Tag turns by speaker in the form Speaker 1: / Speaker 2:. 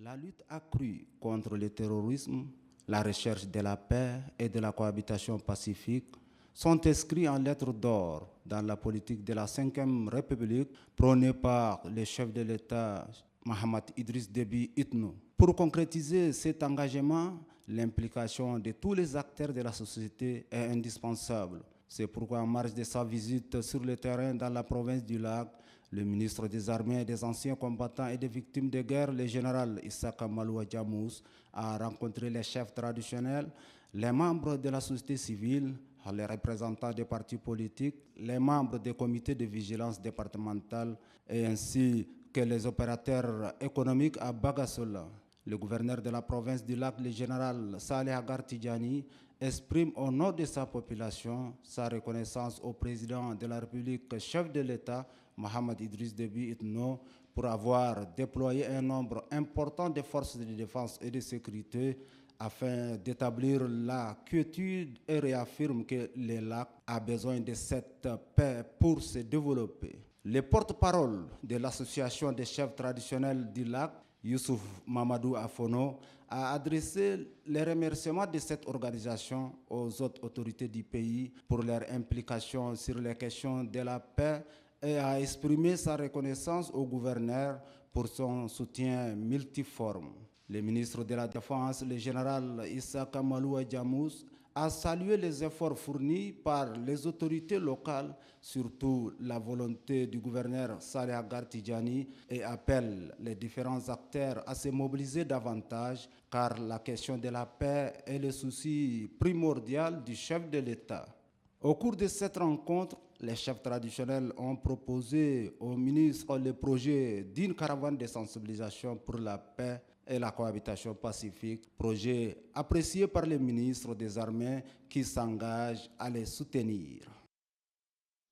Speaker 1: La lutte accrue contre le terrorisme, la recherche de la paix et de la cohabitation pacifique sont inscrits en lettres d'or dans la politique de la Ve République prônée par le chef de l'État Mohamed Idriss Déby Itno. Pour concrétiser cet engagement, l'implication de tous les acteurs de la société est indispensable. C'est pourquoi, en marge de sa visite sur le terrain dans la province du Lac, le ministre des Armées et des anciens combattants et des victimes de guerre, le général Issaka Maloua Djamous, a rencontré les chefs traditionnels, les membres de la société civile, les représentants des partis politiques, les membres des comités de vigilance départementale et ainsi que les opérateurs économiques à Bagassola. Le gouverneur de la province du Lac, le général Saleh Agar Tidjani, exprime au nom de sa population sa reconnaissance au président de la République, chef de l'État, Mohamed Idriss Déby Itno, pour avoir déployé un nombre important de forces de défense et de sécurité afin d'établir la quiétude et réaffirme que le lac a besoin de cette paix pour se développer. Le porte-parole de l'association des chefs traditionnels du lac, Youssouf Mamadou Afono, a adressé les remerciements de cette organisation aux autres autorités du pays pour leur implication sur les questions de la paix et a exprimé sa reconnaissance au gouverneur pour son soutien multiforme. Le ministre de la Défense, le général Issaka Maloua Djamous, a salué les efforts fournis par les autorités locales, surtout la volonté du gouverneur Saleh Agar Tidjani, et appelle les différents acteurs à se mobiliser davantage car la question de la paix est le souci primordial du chef de l'État. Au cours de cette rencontre, les chefs traditionnels ont proposé au ministre le projet d'une caravane de sensibilisation pour la paix et la cohabitation pacifique, projet apprécié par le ministre des Armées qui s'engage à les soutenir.